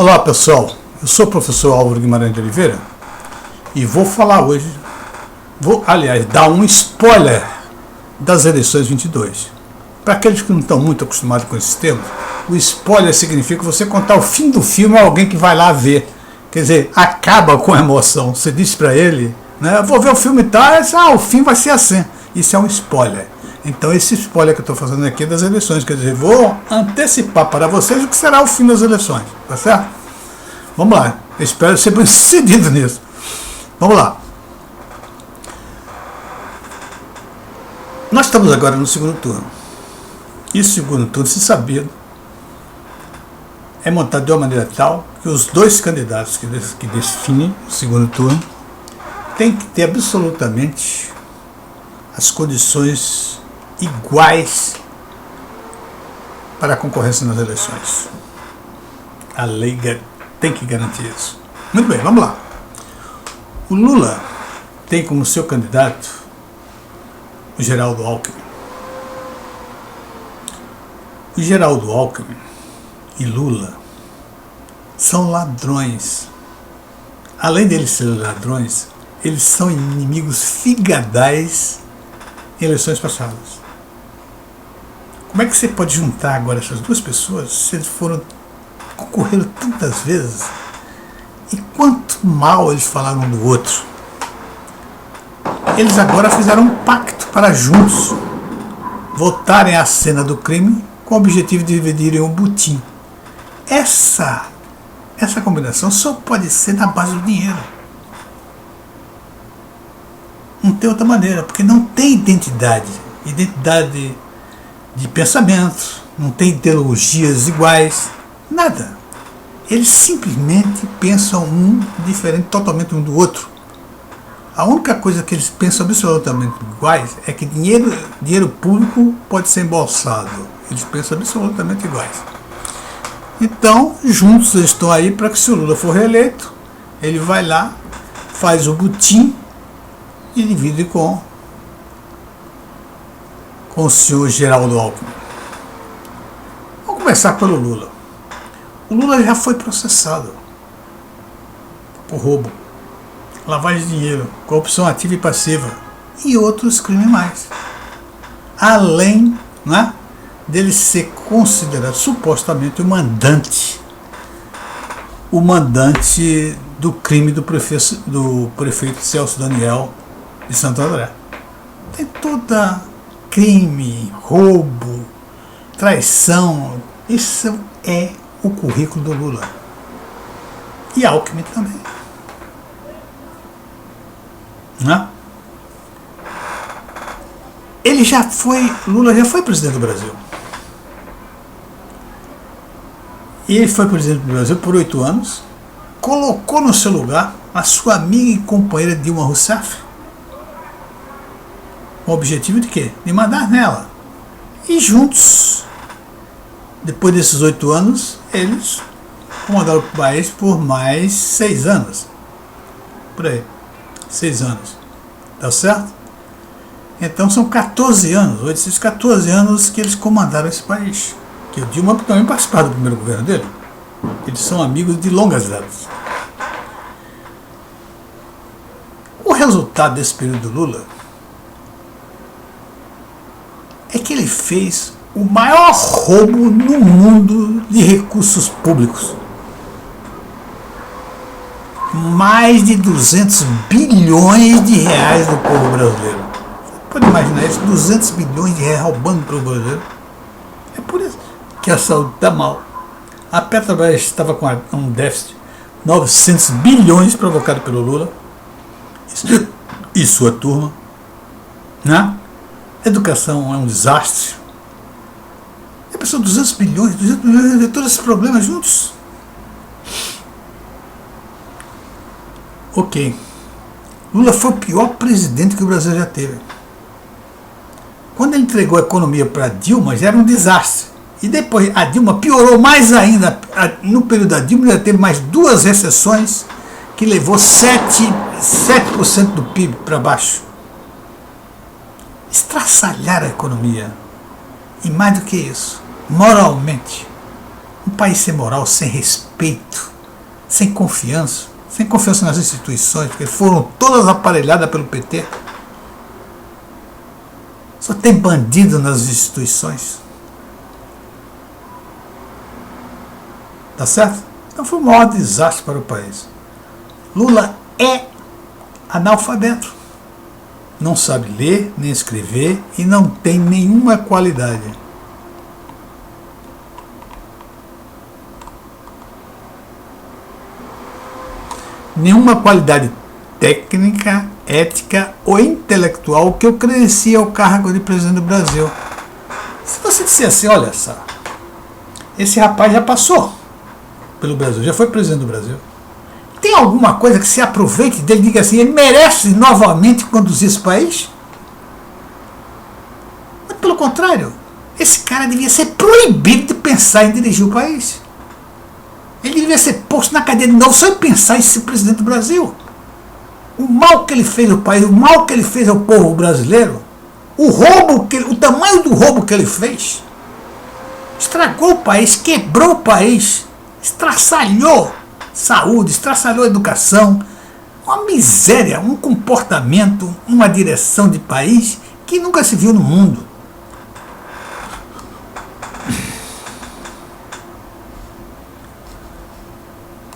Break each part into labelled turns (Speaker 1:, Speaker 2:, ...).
Speaker 1: Olá pessoal, eu sou o professor Álvaro Guimarães de Oliveira e vou falar hoje, dar um spoiler das eleições 22. Para aqueles que não estão muito acostumados com esses termos, o spoiler significa você contar o fim do filme a alguém que vai lá ver. Quer dizer, acaba com a emoção. Você diz para ele, né, eu vou ver o filme e tal, o fim vai ser assim. Isso é um spoiler. Então esse spoiler que eu estou fazendo aqui é das eleições, quer dizer, vou antecipar para vocês o que será o fim das eleições, tá certo? Vamos lá, eu espero ser bem sucedido nisso. Vamos lá. Nós estamos agora no segundo turno. E o segundo turno, se sabido, é montado de uma maneira tal que os dois candidatos que definem o segundo turno têm que ter absolutamente as condições iguais para a concorrência nas eleições. A lei tem que garantir isso. Muito bem, vamos lá. O Lula tem como seu candidato o Geraldo Alckmin. O Geraldo Alckmin e Lula são ladrões. Além deles serem ladrões, eles são inimigos figadais em eleições passadas. Como é que você pode juntar agora essas duas pessoas se eles concorreram tantas vezes? E quanto mal eles falaram um do outro? Eles agora fizeram um pacto para juntos voltarem à cena do crime com o objetivo de dividirem o butim. Essa combinação só pode ser na base do dinheiro. Não tem outra maneira, porque não tem identidade de pensamento, não tem ideologias iguais, nada. Eles simplesmente pensam um diferente totalmente um do outro. A única coisa que eles pensam absolutamente iguais é que dinheiro público pode ser embolsado. Eles pensam absolutamente iguais. Então, juntos eles estão aí para que, se o Lula for reeleito, ele vai lá, faz o butim e divide com o senhor Geraldo Alckmin. Vamos começar pelo Lula. O Lula já foi processado por roubo, lavagem de dinheiro, corrupção ativa e passiva e outros crimes mais. Além, né, dele ser considerado supostamente o mandante do crime do prefeito Celso Daniel de Santo André. Tem toda crime, roubo, traição. Isso é o currículo do Lula. E Alckmin também. Né? Lula já foi presidente do Brasil. E ele foi presidente do Brasil por 8 anos, colocou no seu lugar a sua amiga e companheira Dilma Rousseff, com o objetivo de quê? De mandar nela. E juntos, depois desses 8 anos, eles comandaram o país por mais 6 anos. Por aí. 6 anos. Tá certo? Então são 14 anos, esses 14 anos que eles comandaram esse país. Que o Dilma também participava do primeiro governo dele. Eles são amigos de longas datas. O resultado desse período do Lula é que ele fez o maior roubo no mundo de recursos públicos. Mais de 200 bilhões de reais do povo brasileiro. Você pode imaginar isso? 200 bilhões de reais roubando do povo brasileiro. É por isso que a saúde está mal. A Petrobras estava com um déficit de 900 bilhões provocado pelo Lula e sua turma. Né? A educação é um desastre. É pessoal, 200 bilhões de todos esses problemas juntos. Ok. Lula foi o pior presidente que o Brasil já teve. Quando ele entregou a economia para Dilma, já era um desastre. E depois a Dilma piorou mais ainda. No período da Dilma, já teve mais 2 recessões que levou 7% do PIB para baixo. Estraçalhar a economia. E mais do que isso, moralmente, Um país sem moral, sem respeito, sem confiança nas instituições, porque foram todas aparelhadas pelo PT. Só tem bandido nas instituições. Tá certo? Então foi o maior desastre para o país. Lula é analfabeto. Não sabe ler, nem escrever e não tem nenhuma qualidade. Nenhuma qualidade técnica, ética ou intelectual que eu cresci ao cargo de presidente do Brasil. Se você disser assim, olha só, esse rapaz já passou pelo Brasil, já foi presidente do Brasil. Tem alguma coisa que se aproveite dele e diga assim, ele merece novamente conduzir esse país? Mas pelo contrário, esse cara devia ser proibido de pensar em dirigir o país. Ele devia ser posto na cadeia de novo só em pensar em ser presidente do Brasil. O mal que ele fez ao país, o mal que ele fez ao povo brasileiro, o tamanho do roubo que ele fez, estragou o país, quebrou o país, estraçalhou saúde, estraçalhou educação, uma miséria, um comportamento, uma direção de país que nunca se viu no mundo.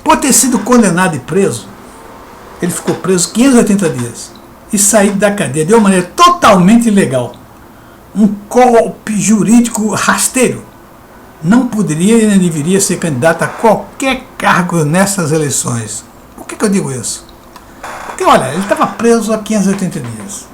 Speaker 1: Por ter sido condenado e preso, ele ficou preso 580 dias e saiu da cadeia de uma maneira totalmente ilegal. Um golpe jurídico rasteiro. Não poderia e nem deveria ser candidato a qualquer cargo nessas eleições. Por que eu digo isso? Porque, olha, ele estava preso há 580 dias.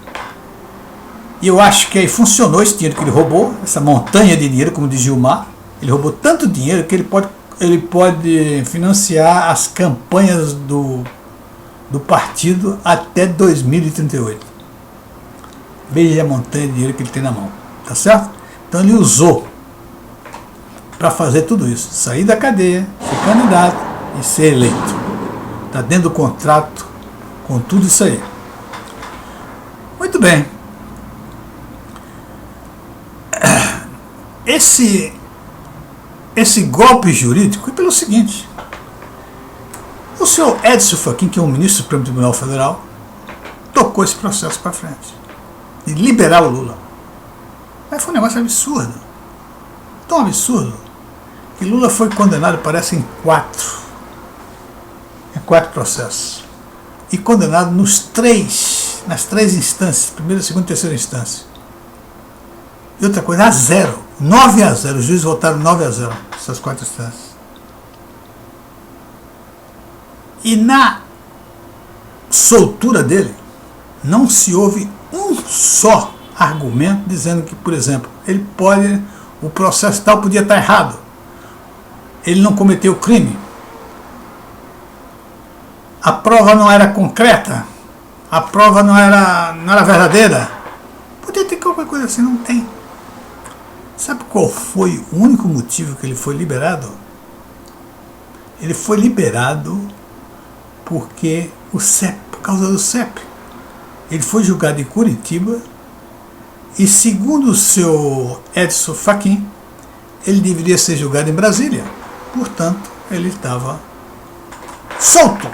Speaker 1: E eu acho que aí funcionou esse dinheiro que ele roubou, essa montanha de dinheiro, como diz Gilmar. Ele roubou tanto dinheiro que ele pode financiar as campanhas do partido até 2038. Veja a montanha de dinheiro que ele tem na mão. Tá certo? Então ele usou para fazer tudo isso. Sair da cadeia, ser candidato e ser eleito. Está dentro do contrato com tudo isso aí. Muito bem. Esse golpe jurídico foi pelo seguinte. O senhor Edson Fachin, que é o ministro do Supremo Tribunal Federal, tocou esse processo para frente. De liberar o Lula. Mas foi um negócio absurdo. Tão absurdo que Lula foi condenado, parece, em quatro processos. E condenado nas três instâncias, primeira, segunda e terceira instância. E outra coisa, a 0. 9-0. Os juízes votaram 9-0 essas quatro instâncias. E na soltura dele, não se houve um só argumento dizendo que, por exemplo, o processo tal podia estar errado. Ele não cometeu crime. A prova não era concreta. A prova não era verdadeira. Podia ter qualquer coisa assim, não tem. Sabe qual foi o único motivo que ele foi liberado? Ele foi liberado porque por causa do CEP. Ele foi julgado em Curitiba e, segundo o seu Edson Fachin, ele deveria ser julgado em Brasília. Portanto, ele estava solto.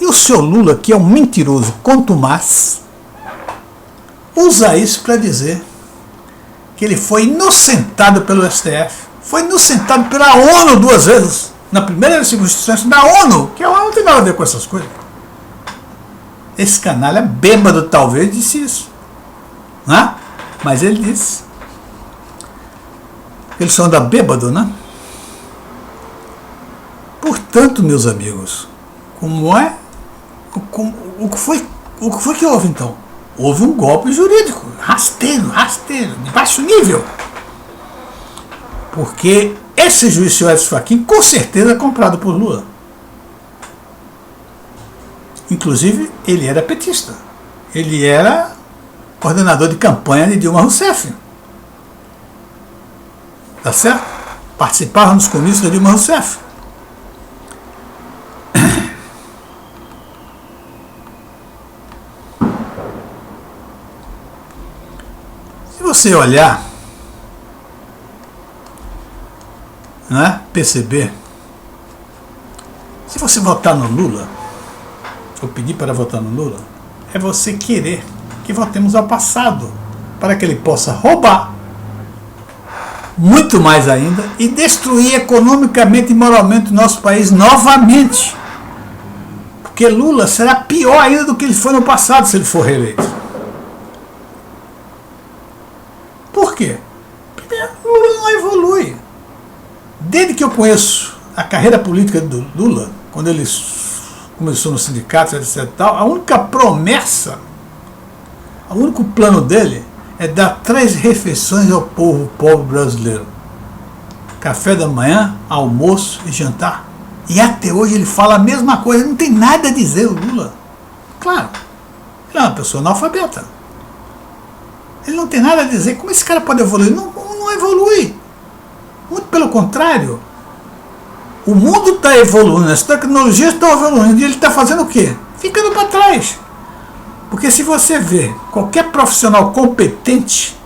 Speaker 1: E o seu Lula, que é um mentiroso contumaz, usa isso para dizer que ele foi inocentado pelo STF, foi inocentado pela ONU 2 vezes, na primeira e na segunda instância da ONU, que a ONU não tem nada a ver com essas coisas. Esse canalha bêbado talvez disse isso, né? Mas ele disse. Eles só anda bêbado, né? Portanto, meus amigos, o que foi que houve então? Houve um golpe jurídico, rasteiro, de baixo nível. Porque esse juiz, senhor Edson Fachin, com certeza é comprado por Lula. Inclusive, ele era petista. Ele era coordenador de campanha de Dilma Rousseff. Tá certo? Participava nos comícios da Dilma Rousseff. Se você olhar né, perceber, se você votar no Lula, ou pedir para votar no Lula, é você querer que voltemos ao passado, para que ele possa roubar muito mais ainda e destruir economicamente e moralmente o nosso país novamente. Porque Lula será pior ainda do que ele foi no passado se ele for reeleito. Por quê? Primeiro, Lula não evolui. Desde que eu conheço a carreira política do Lula, quando ele começou no sindicato, etc. A única promessa, o único plano dele é dar 3 refeições ao povo pobre brasileiro: café da manhã, almoço e jantar. E até hoje ele fala a mesma coisa, não tem nada a dizer o Lula. Claro, ele é uma pessoa analfabeta. Ele não tem nada a dizer. Como esse cara pode evoluir? Não evolui. Muito pelo contrário. O mundo está evoluindo, as tecnologias estão evoluindo e ele está fazendo o quê? Ficando para trás. Porque se você vê qualquer profissional competente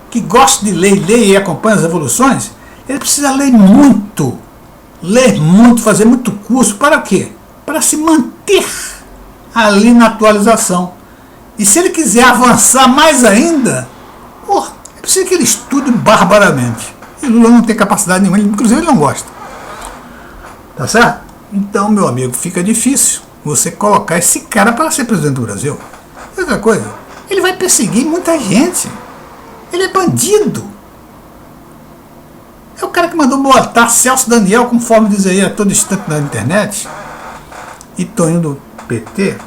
Speaker 1: que gosta de ler e acompanha as evoluções, ele precisa ler muito, fazer muito curso. Para quê? Para se manter ali na atualização. E se ele quiser avançar mais ainda, é preciso que ele estude barbaramente. E Lula não tem capacidade nenhuma, inclusive ele não gosta. Tá certo? Então, meu amigo, fica difícil você colocar esse cara para ser presidente do Brasil. Outra coisa, ele vai perseguir muita gente. Ele é bandido. É o cara que mandou botar Celso Daniel, conforme diz aí a todo instante na internet, e Toninho do PT.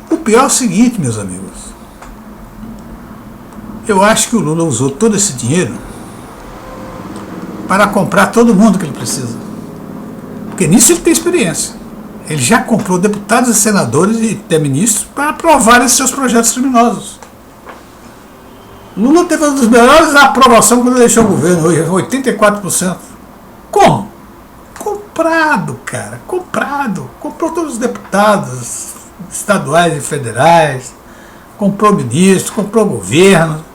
Speaker 1: O pior é o seguinte, meus amigos. Eu acho que o Lula usou todo esse dinheiro para comprar todo mundo que ele precisa. Porque nisso ele tem experiência. Ele já comprou deputados e senadores e até ministros para aprovar esses seus projetos criminosos. Lula teve uma das melhores aprovações quando ele deixou o governo, hoje 84%. Como? Comprado, cara, comprado. Comprou todos os deputados estaduais e federais, comprou ministro, comprou governo.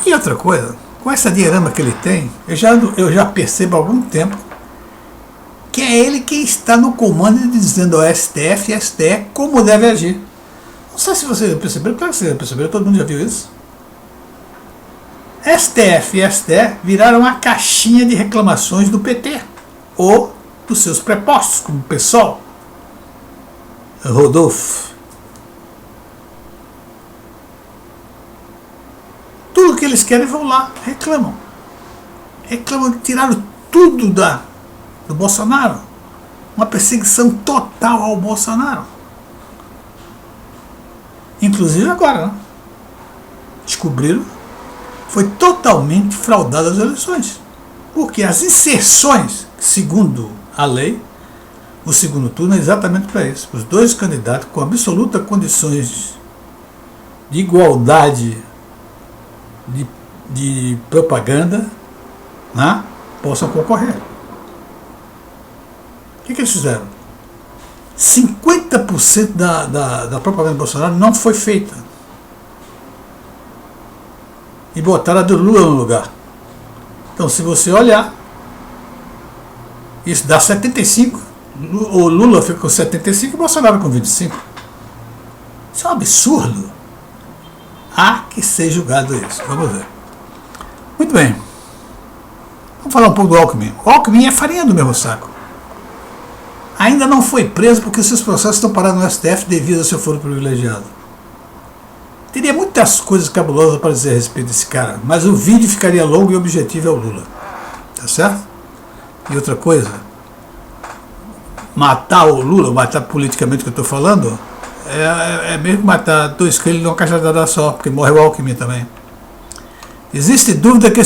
Speaker 1: E outra coisa, com essa dinheirama que ele tem, eu já percebo há algum tempo que é ele quem está no comando dizendo ao STF e STE como deve agir. Não sei se você percebeu, claro que você percebeu, todo mundo já viu isso. STF e STE viraram a caixinha de reclamações do PT ou dos seus prepostos, como o PSOL, Rodolfo. Tudo que eles querem vão lá, reclamam. Reclamam que tiraram tudo do Bolsonaro. Uma perseguição total ao Bolsonaro. Inclusive agora, né? Descobriram que foi totalmente fraudada as eleições. Porque as inserções, segundo a lei, o segundo turno é exatamente para isso. Os dois candidatos com absolutas condições de igualdade de propaganda, né, possam concorrer. O que eles fizeram? 50% da propaganda do Bolsonaro não foi feita. E botaram a do Lula no lugar. Então, se você olhar, isso dá 75. O Lula fica com 75 e o Bolsonaro com 25. Isso é um absurdo. Há que ser julgado isso. Vamos ver. Muito bem. Vamos falar um pouco do Alckmin. O Alckmin é farinha do mesmo saco. Ainda não foi preso porque seus processos estão parados no STF devido ao seu foro privilegiado. Teria muitas coisas cabulosas para dizer a respeito desse cara, mas o vídeo ficaria longo e o objetivo é o Lula. Tá certo? E outra coisa, matar o Lula, matar politicamente que eu estou falando, é mesmo matar 2 coelhos numa cajadada só, porque morre o Alckmin também. Existem dúvidas que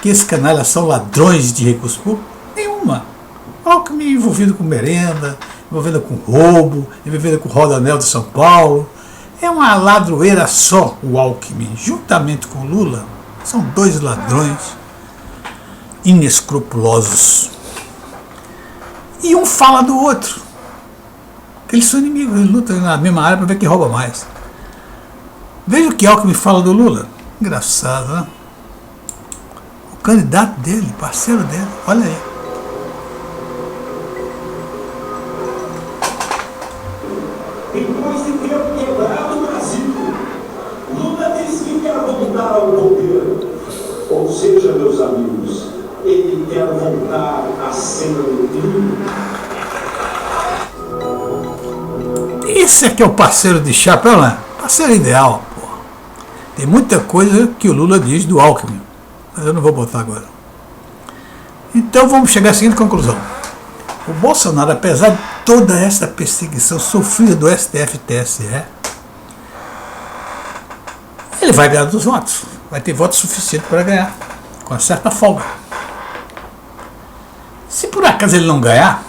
Speaker 1: esse canalha são ladrões de recursos públicos? Nenhuma. Alckmin envolvido com merenda, envolvido com roubo, envolvido com rodoanel de São Paulo. É uma ladroeira só o Alckmin, juntamente com o Lula. São 2 ladrões inescrupulosos. E um fala do outro. Porque eles são inimigos, eles lutam na mesma área para ver quem rouba mais. Veja o que Alckmin fala do Lula. Engraçado, né? O candidato dele, parceiro dele, olha aí.
Speaker 2: Depois de ter quebrado o Brasil, Lula disse que quer voltar ao poder. Ou seja, meus amigos, ele quer voltar a ser o
Speaker 1: Esse aqui é o parceiro de chapa, não é? Parceiro ideal, pô. Tem muita coisa que o Lula diz do Alckmin, mas eu não vou botar agora. Então vamos chegar à seguinte conclusão. O Bolsonaro, apesar de toda essa perseguição sofrida do STF e TSE, ele vai ganhar dos votos. Vai ter voto suficiente para ganhar, com uma certa folga. Se por acaso ele não ganhar,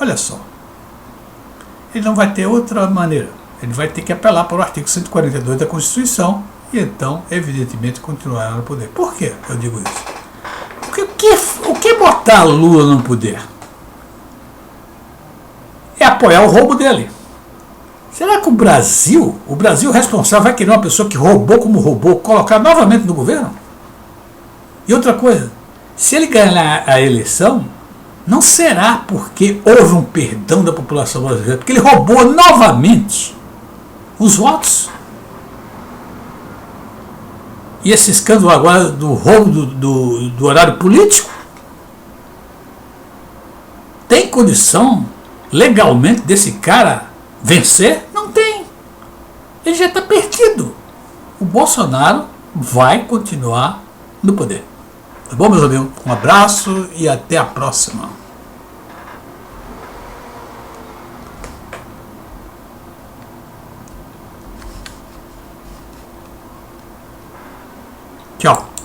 Speaker 1: olha só, ele não vai ter outra maneira. Ele vai ter que apelar para o artigo 142 da Constituição e então, evidentemente, continuará no poder. Por que eu digo isso? Porque o que botar Lula no poder? É apoiar o roubo dele. Será que o Brasil responsável, vai querer uma pessoa que roubou como roubou, colocar novamente no governo? E outra coisa, se ele ganhar a eleição, não será porque houve um perdão da população brasileira, porque ele roubou novamente os votos. E esse escândalo agora do roubo do horário político, tem condição legalmente desse cara vencer? Não tem. Ele já está perdido. O Bolsonaro vai continuar no poder. Tá bom, meus amigos? Um abraço e até a próxima. Tchau.